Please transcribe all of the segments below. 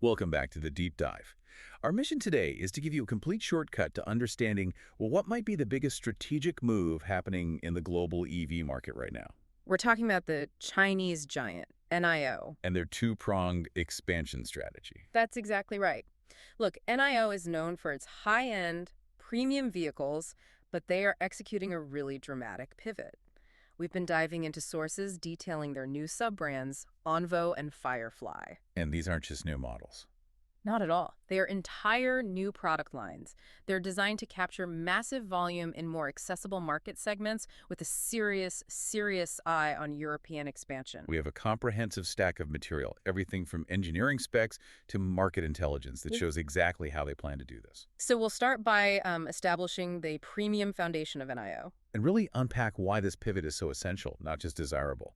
Welcome back to the Deep Dive. Our mission today is to give you a complete shortcut to understanding, well, what might be the biggest strategic move happening in the global EV market right now, We're talking about the Chinese giant, NIO. and their two-pronged expansion strategy. That's exactly right. Look, NIO is known for its high-end, premium vehicles, but they are executing a really dramatic pivot. We've been diving into sources detailing their new sub-brands, Onvo and Firefly. And these aren't just new models. Not at all. They are entire new product lines. They're designed to capture massive volume in more accessible market segments with a serious eye on European expansion. We have a comprehensive stack of material, everything from engineering specs to market intelligence that shows exactly how they plan to do this. So we'll start by establishing the premium foundation of NIO. And really unpack why this pivot is so essential, not just desirable.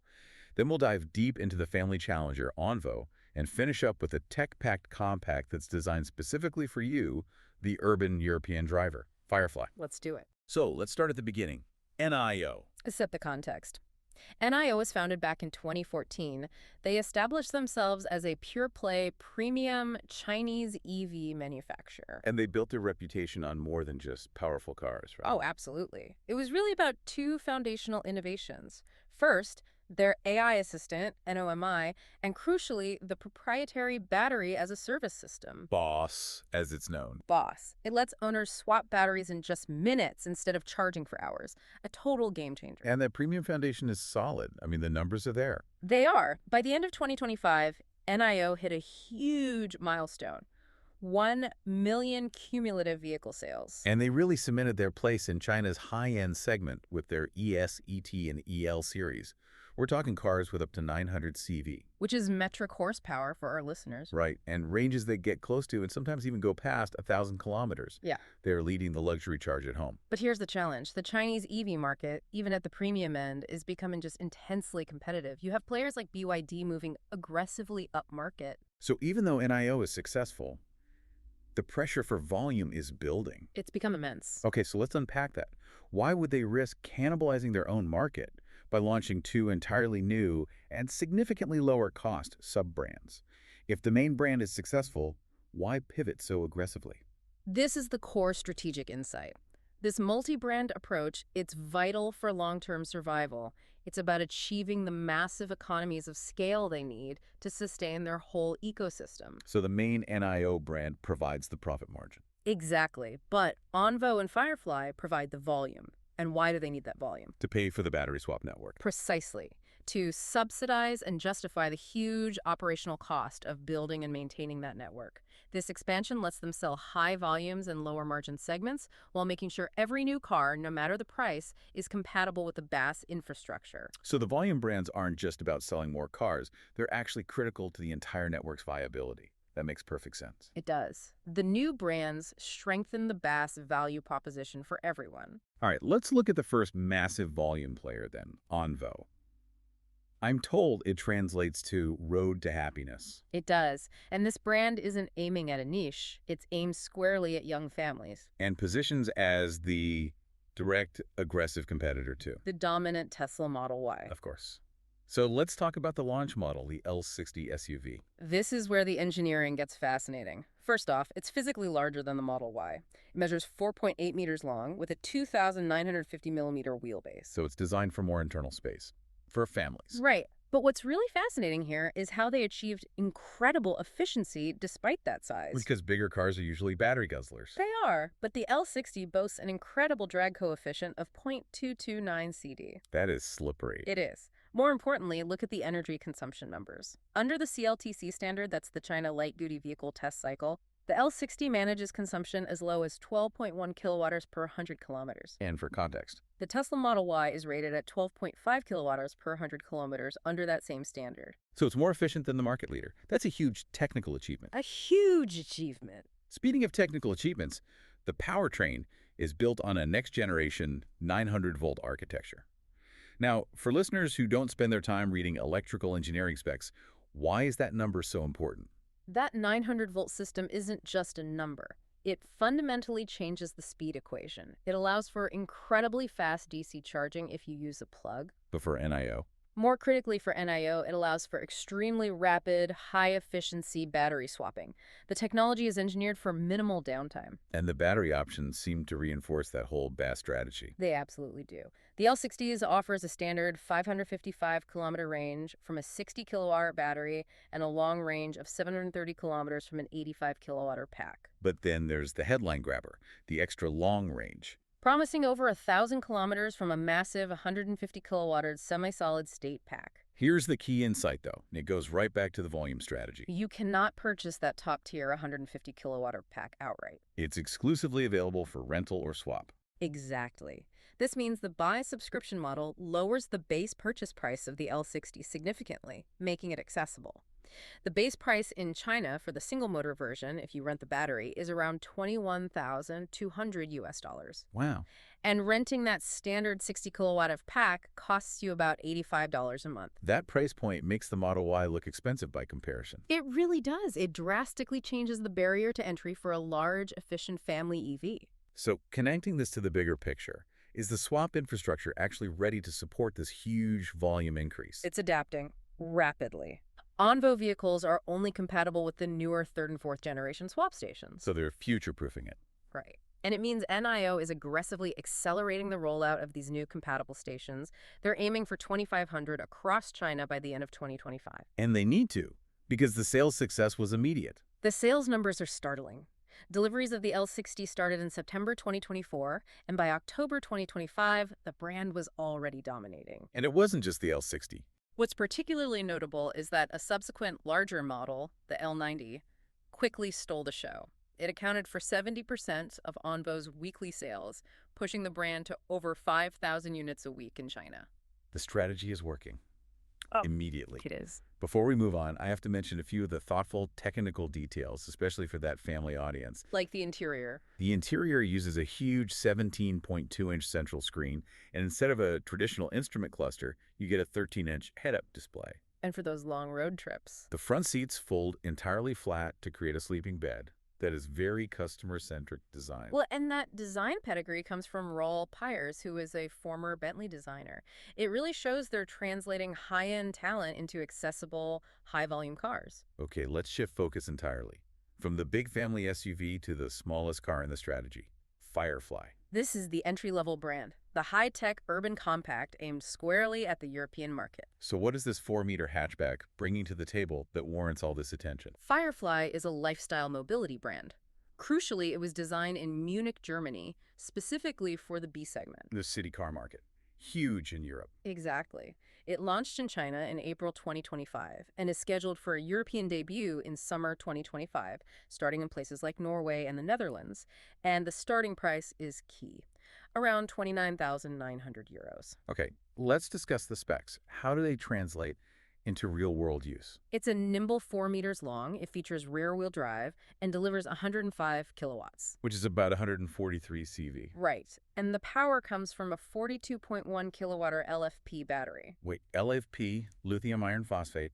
Then we'll dive deep into the family challenger, Onvo, and finish up with a tech-packed compact that's designed specifically for you, the urban European driver, Firefly. Let's do it. So let's start at the beginning. NIO. Set the context. NIO was founded back in 2014. They established themselves as a pure-play, premium Chinese EV manufacturer. And they built their reputation on more than just powerful cars, right? Oh, absolutely. It was really about two foundational innovations. First, their AI assistant, NOMI, and crucially, the proprietary battery as a service system. BOSS, as it's known. BOSS. It lets owners swap batteries in just minutes instead of charging for hours. A total game changer. And that premium foundation is solid. I mean, the numbers are there. They are. By the end of 2025, NIO hit a huge milestone. 1 million cumulative vehicle sales. And they really cemented their place in China's high-end segment with their ES, ET, and EL series. We're talking cars with up to 900 CV. Which is metric horsepower for our listeners. Right, and ranges that get close to and sometimes even go past 1,000 kilometers. Yeah. They're leading the luxury charge at home. But here's the challenge. The Chinese EV market, even at the premium end, is becoming just intensely competitive. You have players like BYD moving aggressively upmarket. So even though NIO is successful, the pressure for volume is building. It's become immense. Okay, so let's unpack that. Why would they risk cannibalizing their own market by launching two entirely new and significantly lower cost sub-brands? If the main brand is successful, why pivot so aggressively? This is the core strategic insight. This multi-brand approach, it's vital for long-term survival. It's about achieving the massive economies of scale they need to sustain their whole ecosystem. So the main NIO brand provides the profit margin. Exactly. But Onvo and Firefly provide the volume. And why do they need that volume? To pay for the battery swap network. Precisely. To subsidize and justify the huge operational cost of building and maintaining that network. This expansion lets them sell high volumes and lower margin segments while making sure every new car, no matter the price, is compatible with the BAS infrastructure. So the volume brands aren't just about selling more cars. They're actually critical to the entire network's viability. That makes perfect sense. It does. The new brands strengthen the BAS value proposition for everyone. All right, let's look at the first massive volume player then, Onvo. I'm told it translates to road to happiness. It does. And this brand isn't aiming at a niche. It's aimed squarely at young families. And positions as the direct, aggressive competitor too. The dominant Tesla Model Y. Of course. So let's talk about the launch model, the L60 SUV. This is where the engineering gets fascinating. First off, it's physically larger than the Model Y. It measures 4.8 meters long with a 2,950 millimeter wheelbase. So it's designed for more internal space, for families. Right. But what's really fascinating here is how they achieved incredible efficiency despite that size. Because bigger cars are usually battery guzzlers. They are, but the L60 boasts an incredible drag coefficient of 0.229 CD. That is slippery. It is. More importantly, look at the energy consumption numbers. Under the CLTC standard, that's the China Light Duty Vehicle Test Cycle, the L60 manages consumption as low as 12.1 kilowatts per 100 kilometers. And for context, The Tesla Model Y is rated at 12.5 kilowatts per 100 kilometers under that same standard. so it's more efficient than the market leader. That's a huge technical achievement. A huge achievement. Speaking of technical achievements, the powertrain is built on a next-generation 900-volt architecture. Now, for listeners who don't spend their time reading electrical engineering specs, why is that number so important? That 900-volt system isn't just a number. It fundamentally changes the speed equation. It allows for incredibly fast DC charging if you use a plug. But for NIO, More critically for NIO, it allows for extremely rapid, high-efficiency battery swapping. The technology is engineered for minimal downtime. And the battery options seem to reinforce that whole BAS strategy. They absolutely do. The L60s offers a standard 555-kilometer range from a 60-kilowatt battery and a long range of 730 kilometers from an 85-kilowatt pack, But then there's the headline grabber, the extra long range. promising over 1,000 kilometers from a massive 150-kilowatt semi-solid state pack. Here's the key insight, though, and it goes right back to the volume strategy. You cannot purchase that top-tier 150-kilowatt pack outright. It's exclusively available for rental or swap. Exactly. This means the buy subscription model lowers the base purchase price of the L60 significantly, making it accessible. The base price in China for the single motor version, if you rent the battery, is around $21,200. Wow. And renting that standard 60 kilowatt pack costs you about $85 a month. That price point makes the Model Y look expensive by comparison. It really does. It drastically changes the barrier to entry for a large, efficient family EV. So connecting this to the bigger picture, is the swap infrastructure actually ready to support this huge volume increase? It's adapting rapidly. Onvo vehicles are only compatible with the newer third and fourth generation swap stations. So they're future-proofing it. Right. And it means NIO is aggressively accelerating the rollout of these new compatible stations. They're aiming for 2,500 across China by the end of 2025. And they need to, because the sales success was immediate. The sales numbers are startling. Deliveries of the L60 started in September 2024, and by October 2025, the brand was already dominating. And it wasn't just the L60. What's particularly notable is that a subsequent larger model, the L90, quickly stole the show. It accounted for 70% of Onvo's weekly sales, pushing the brand to over 5,000 units a week in China. The strategy is working. Immediately. It is. Before we move on, I have to mention a few of the thoughtful technical details, especially for that family audience. Like the interior. The interior uses a huge 17.2-inch central screen, and instead of a traditional instrument cluster, you get a 13-inch head-up display. And for those long road trips. The front seats fold entirely flat to create a sleeping bed. That is very customer-centric design. Well, and that design pedigree comes from Raul Pyers, who is a former Bentley designer. It really shows they're translating high-end talent into accessible, high-volume cars. Okay, let's shift focus entirely. From the big family SUV to the smallest car in the strategy, Firefly. This is the entry-level brand, the high-tech urban compact aimed squarely at the European market. So what is this 4-meter hatchback bringing to the table that warrants all this attention? Firefly is a lifestyle mobility brand. Crucially, it was designed in Munich, Germany, specifically for the B segment. The city car market. Huge in Europe. Exactly. It launched in China in April 2025 and is scheduled for a European debut in summer 2025, starting in places like Norway and the Netherlands. And the starting price is key, around 29,900 euros. Okay, let's discuss the specs. How do they translate into real-world use? It's a nimble 4 meters long. It features rear-wheel drive and delivers 105 kilowatts. Which is about 143 CV. Right. And the power comes from a 42.1 kilowatt LFP battery. Wait, LFP, lithium iron phosphate.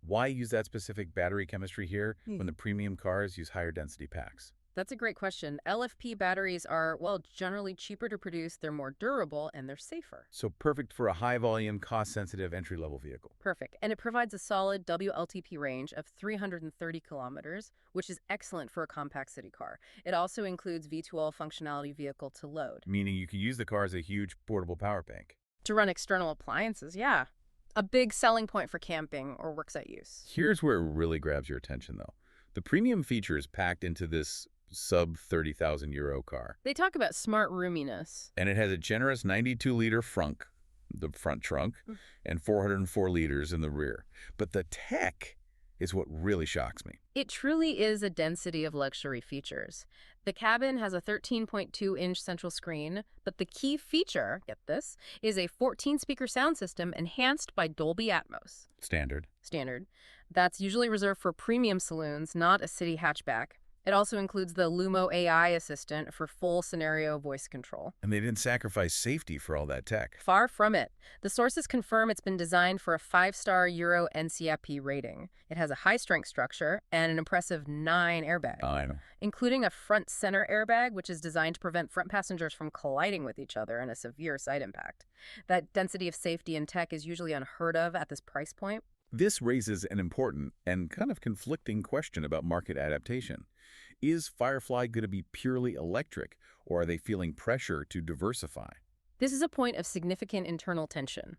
Why use that specific battery chemistry here when the premium cars use higher density packs? That's a great question. LFP batteries are, well, generally cheaper to produce, they're more durable, and they're safer. So perfect for a high-volume, cost-sensitive entry-level vehicle. Perfect. And it provides a solid WLTP range of 330 kilometers, which is excellent for a compact city car. It also includes V2L functionality vehicle to load. Meaning you can use the car as a huge portable power bank. To run external appliances, yeah. A big selling point for camping or worksite use. Here's where it really grabs your attention, though. The premium features packed into this sub-30,000 euro car. They talk about smart roominess. And it has a generous 92-liter frunk, the front trunk, and 404 liters in the rear. But the tech is what really shocks me. It truly is a density of luxury features. The cabin has a 13.2-inch central screen, but the key feature, get this, is a 14-speaker sound system enhanced by Dolby Atmos. Standard. That's usually reserved for premium saloons, not a city hatchback. It also includes the Lumo AI assistant for full scenario voice control. And they didn't sacrifice safety for all that tech. Far from it. The sources confirm it's been designed for a 5-star Euro NCAP rating. It has a high-strength structure and an impressive 9 airbags, I know. including a front center airbag, which is designed to prevent front passengers from colliding with each other and a severe side impact. That density of safety and tech is usually unheard of at this price point. This raises an important and kind of conflicting question about market adaptation. Is Firefly going to be purely electric, or are they feeling pressure to diversify? This is a point of significant internal tension.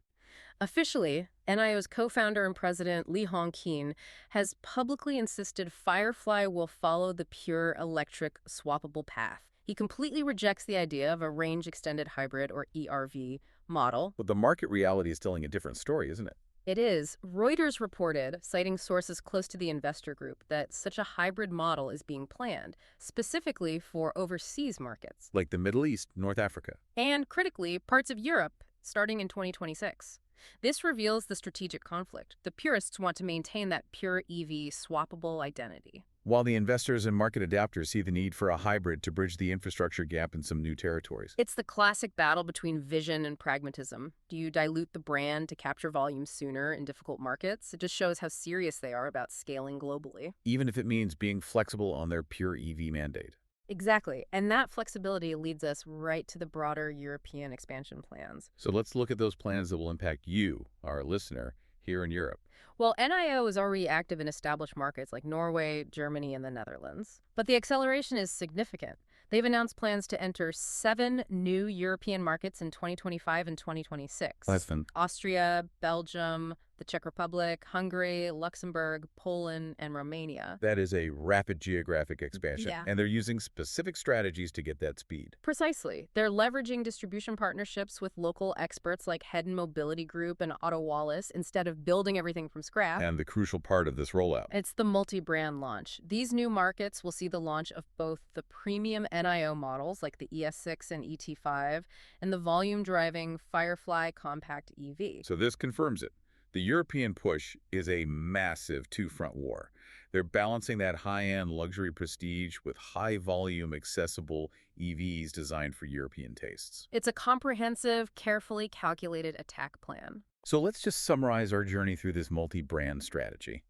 Officially, NIO's co-founder and president Lee Hong-keen has publicly insisted Firefly will follow the pure electric swappable path. He completely rejects the idea of a range-extended hybrid or ERV model. But the market reality is telling a different story, isn't it? It is. Reuters reported, citing sources close to the investor group, that such a hybrid model is being planned, specifically for overseas markets. Like the Middle East, North Africa. And, critically, parts of Europe, starting in 2026. This reveals the strategic conflict. The purists want to maintain that pure EV swappable identity, While the investors and market adapters see the need for a hybrid to bridge the infrastructure gap in some new territories. It's the classic battle between vision and pragmatism. Do you dilute the brand to capture volume sooner in difficult markets? It just shows how serious they are about scaling globally. Even if it means being flexible on their pure EV mandate. Exactly. And that flexibility leads us right to the broader European expansion plans. So let's look at those plans that will impact you, our listener, here in Europe. Well, NIO is already active in established markets like Norway, Germany, and the Netherlands. But the acceleration is significant. They've announced plans to enter 7 new European markets in 2025 and 2026. Austria, Belgium, the Czech Republic, Hungary, Luxembourg, Poland, and Romania. That is a rapid geographic expansion, Yeah. and they're using specific strategies to get that speed. Precisely. They're leveraging distribution partnerships with local experts like Head and Mobility Group and Otto Wallace instead of building everything from scratch. And the crucial part of this rollout. It's the multi-brand launch. These new markets will see the launch of both the premium NIO models like the ES6 and ET5 and the volume-driving Firefly compact EV. So this confirms it. The European push is a massive two-front war. They're balancing that high-end luxury prestige with high-volume, accessible EVs designed for European tastes. It's a comprehensive, carefully calculated attack plan. So let's just summarize our journey through this multi-brand strategy.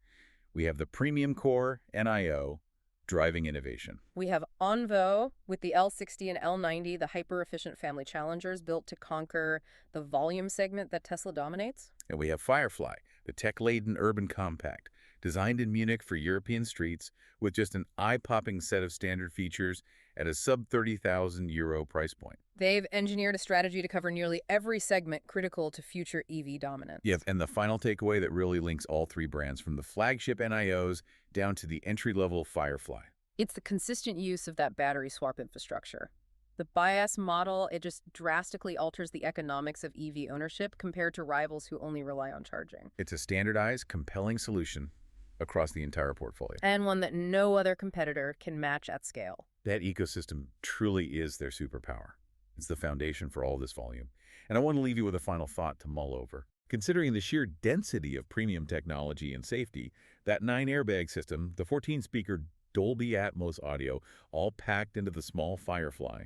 We have the premium core, NIO, driving innovation. We have Onvo with the L60 and L90, the hyper-efficient family challengers built to conquer the volume segment that Tesla dominates. And we have Firefly, the tech-laden urban compact, designed in Munich for European streets with just an eye-popping set of standard features at a sub-30,000 € price point. They've engineered a strategy to cover nearly every segment critical to future EV dominance. Yep, and the final takeaway that really links all three brands from the flagship NIOs down to the entry-level Firefly. It's the consistent use of that battery swap infrastructure. The bias model, it just drastically alters the economics of EV ownership compared to rivals who only rely on charging. It's a standardized, compelling solution across the entire portfolio. And one that no other competitor can match at scale. That ecosystem truly is their superpower. It's the foundation for all this volume. And I want to leave you with a final thought to mull over. Considering the sheer density of premium technology and safety, that 9-airbag system, the 14-speaker Dolby Atmos audio, all packed into the small Firefly,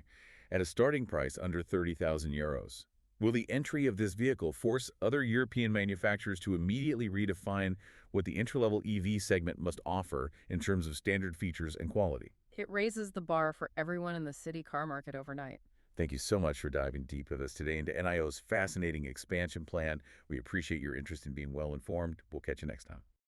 at a starting price under 30,000 €. Will the entry of this vehicle force other European manufacturers to immediately redefine what the entry-level EV segment must offer in terms of standard features and quality? It raises the bar for everyone in the city car market overnight. Thank you so much for diving deep with us today into NIO's fascinating expansion plan. We appreciate your interest in being well-informed. We'll catch you next time.